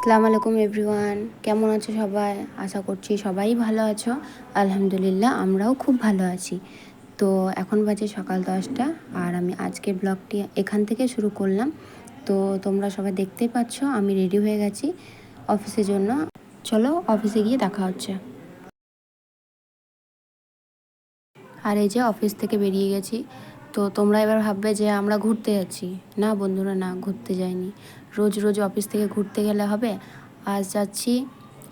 আসসালামু আলাইকুম এভরিওয়ান, কেমন আছো সবাই? আশা করছি সবাই ভালো আছো। আলহামদুলিল্লাহ আমরাও খুব ভালো আছি। তো এখন বাজে সকাল 10টা আর আমি আজকের ব্লগটি এখান থেকে শুরু করলাম। তো তোমরা সবাই দেখতেই পাচ্ছ আমি রেডি হয়ে গেছি অফিসের জন্য। চলো অফিসে গিয়ে দেখা হচ্ছে। আর এই যে অফিস থেকে বেরিয়ে গেছি। তো তোমরা এবার ভাববে যে আমরা ঘুরতে যাচ্ছি। না বন্ধুরা, না, ঘুরতে যাইনি। রোজ রোজ অফিস থেকে ঘুরতে গেলে হবে? আজ যাচ্ছি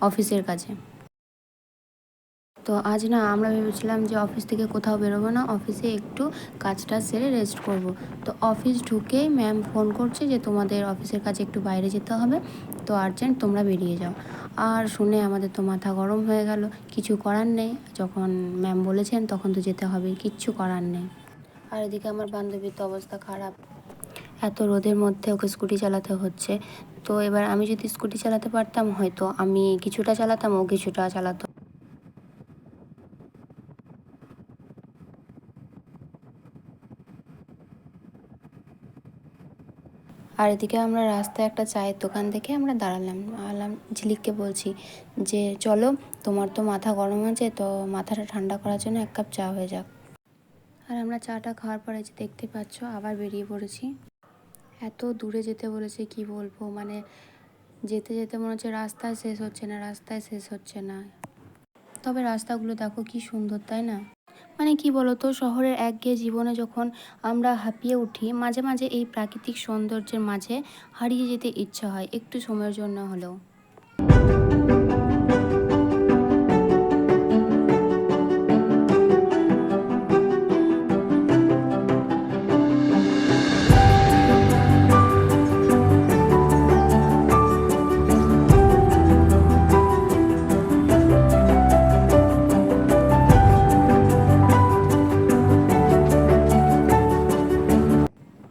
অফিসের কাছে। তো আজ না আমরা ভেবেছিলাম যে অফিস থেকে কোথাও বেরোবো না, অফিসে একটু কাজটা সেরে রেস্ট করব। তো অফিস ঢুকেই ম্যাম ফোন করছে যে তোমাদের অফিসের কাছে একটু বাইরে যেতে হবে, তো আর্জেন্ট তোমরা বেরিয়ে যাও। আর শুনে আমাদের তো মাথা গরম হয়ে গেল। কিছু করার নেই, যখন ম্যাম বলেছেন তখন তো যেতে হবে, কিচ্ছু করার নেই। আর এদিকে আমার বান্ধবীর তো অবস্থা খারাপ, এত রোদের মধ্যে ওকে স্কুটি চালাতে হচ্ছে। তো এবার আমি যদি স্কুটি চালাতে পারতাম হয়তো আমি কিছুটা চালাতাম, ও কিছুটা চালাতো। আর এদিকে আমরা রাস্তায় একটা চায়ের দোকান দেখে আমরা দাঁড়ালাম। ঝিলিককে বলছি যে চলো, তোমার তো মাথা গরম আছে, তো মাথাটা ঠান্ডা করার জন্য এক কাপ চা হয়ে যাক। আর আমরা চাটা খাওয়ার পরে যে দেখতে পাচ্ছ আবার বেরিয়ে পড়েছি। এত দূরে যেতে বলেছে কি বলবো, মানে যেতে যেতে মনে হচ্ছে রাস্তায় শেষ হচ্ছে না, রাস্তায় শেষ হচ্ছে না। তবে রাস্তাগুলো দেখো কি সুন্দর, তাই না? মানে কি বলতো, শহরের একঘেয়ে জীবনে যখন আমরা হাঁপিয়ে উঠি, মাঝে মাঝে এই প্রাকৃতিক সৌন্দর্যের মাঝে হারিয়ে যেতে ইচ্ছা হয় একটু সময়ের জন্য হলেও।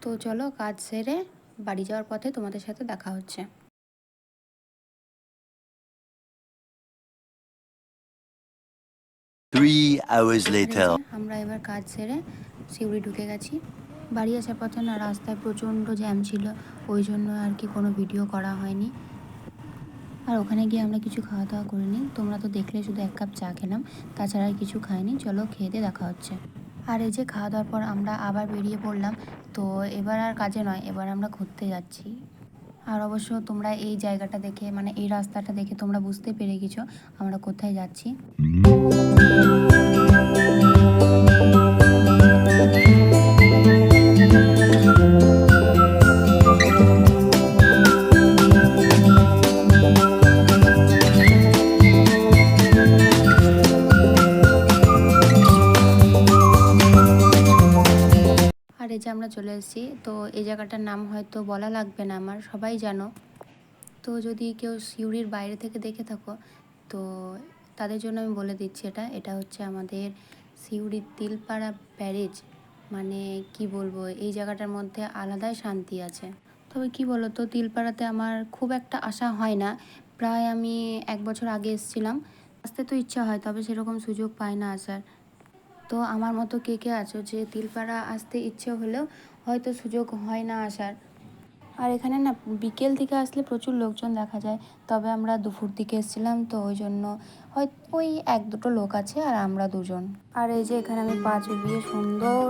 তো চলো কাজ সেরে বাড়ি যাওয়ার পথে তোমাদের সাথে দেখা হচ্ছে। 3 hours আর এই later. যে আমরা এবার কাজ সেরে সিউড়ি ঢুকে গেছি। বাড়ি আসার পথে না রাস্তায় প্রচণ্ড জ্যাম ছিল, ওই জন্য আর কি কোনো ভিডিও করা হয়নি। আর ওখানে গিয়ে আমরা কিছু খাওয়া দাওয়া করিনি, তোমরা তো দেখলে শুধু এক কাপ চা খেলাম, তাছাড়া আর কিছু খাইনি। চলো খেয়ে দিয়ে দেখা হচ্ছে। আর এই যে খাওয়া দাওয়ার পর আমরা আবার বেরিয়ে পড়লাম। তো এবার আর কাজে নয়, এবার আমরা ঘুরতে যাচ্ছি। আর অবশ্য তোমরা এই জায়গাটা দেখে, মানে এই রাস্তাটা দেখে তোমরা বুঝতে পেরে গেছো আমরা কোথায় যাচ্ছি। আর এই যে আমরা চলে এসেছি। তো এই জায়গাটার নাম হয়তো বলা লাগবে না, আমার সবাই জানো। তো যদি কেউ সিউড়ির বাইরে থেকে দেখে থাকো তো তাদের জন্য আমি বলে দিচ্ছি, এটা এটা হচ্ছে আমাদের সিউড়ির তিলপাড়া ব্যারেজ। মানে কি বলবো, এই জায়গাটার মধ্যে আলাদাই শান্তি আছে। তবে কি বলো তো, তিলপাড়াতে আমার খুব একটা আসা হয় না। প্রায় আমি 1 বছর আগে এসেছিলাম। আসতে তো ইচ্ছা হয়, তবে সেরকম সুযোগ পাই না আসার। তো আমার মতো কে কে আছো যে তিলপাড়া আসতে ইচ্ছে হলেও হয়তো সুযোগ হয় না আসার? আর এখানে না বিকেল দিকে আসলে প্রচুর লোকজন দেখা যায়, তবে আমরা দুপুর দিকে এসেছিলাম তো ওই জন্য হয় ওই 1-2 লোক আছে আর আমরা দুজন। আর এই যে এখানে আমি পা চুবিয়ে সুন্দর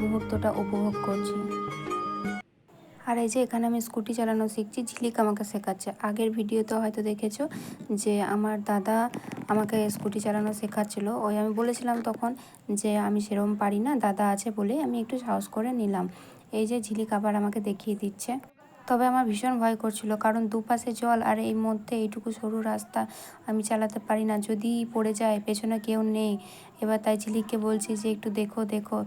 মুহূর্তটা উপভোগ করছি। আর এই যে এখানে আমি স্কুটি চালানো শিখছি, ঝিলিক আমাকে শেখাচ্ছে। আগের ভিডিওতে হয়তো দেখেছো যে আমার দাদা আমাকে স্কুটি চালানো শেখাচ্ছিলো। ওই আমি বলেছিলাম তখন যে আমি সেরকম পারি না, দাদা আছে বলে আমি একটু সাহস করে নিলাম। এই যে ঝিলিক আবার আমাকে দেখিয়ে দিচ্ছে। তবে আমার ভীষণ ভয় করছিল, কারণ দুপাশে জল আর এই মধ্যে এইটুকু সরু রাস্তা, আমি চালাতে পারি না, যদি পড়ে যায়, পেছনে কেউ নেই। এবার তাই ঝিলিককে বলছি যে একটু দেখো দেখো।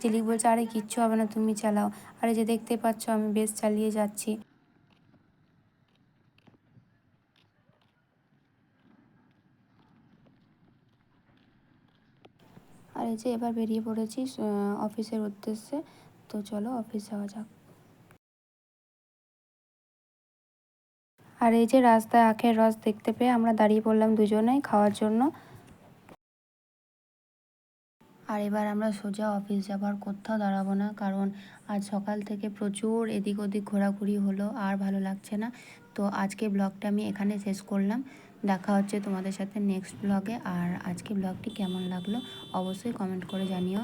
ঝিলিক বলছে আরে কিচ্ছু হবে না, তুমি চালাও। আরে যে দেখতে পাচ্ছ আমি বেশ চালিয়ে যাচ্ছি। আর এই যে এবার বেরিয়ে পড়েছি অফিসের উদ্দেশ্যে। তো চলো অফিস যাওয়া যাক। আর এই যে রাস্তায় আখের রস দেখতে পেয়ে আমরা দাঁড়িয়ে পড়লাম দুজনেই খাওয়ার জন্য। আর এবার আমরা সোজা অফিস যাবার, কোথাও দাঁড়াবো না, কারণ আজ সকাল থেকে প্রচুর এদিক ওদিক ঘোরাঘুরি হলো, আর ভালো লাগছে না। তো আজকে ব্লগটা আমি এখানে শেষ করলাম। দেখা হচ্ছে তোমাদের সাথে নেক্সট ব্লগে। আর আজকে ব্লগটি কেমন লাগলো অবশ্যই কমেন্ট করে জানিও।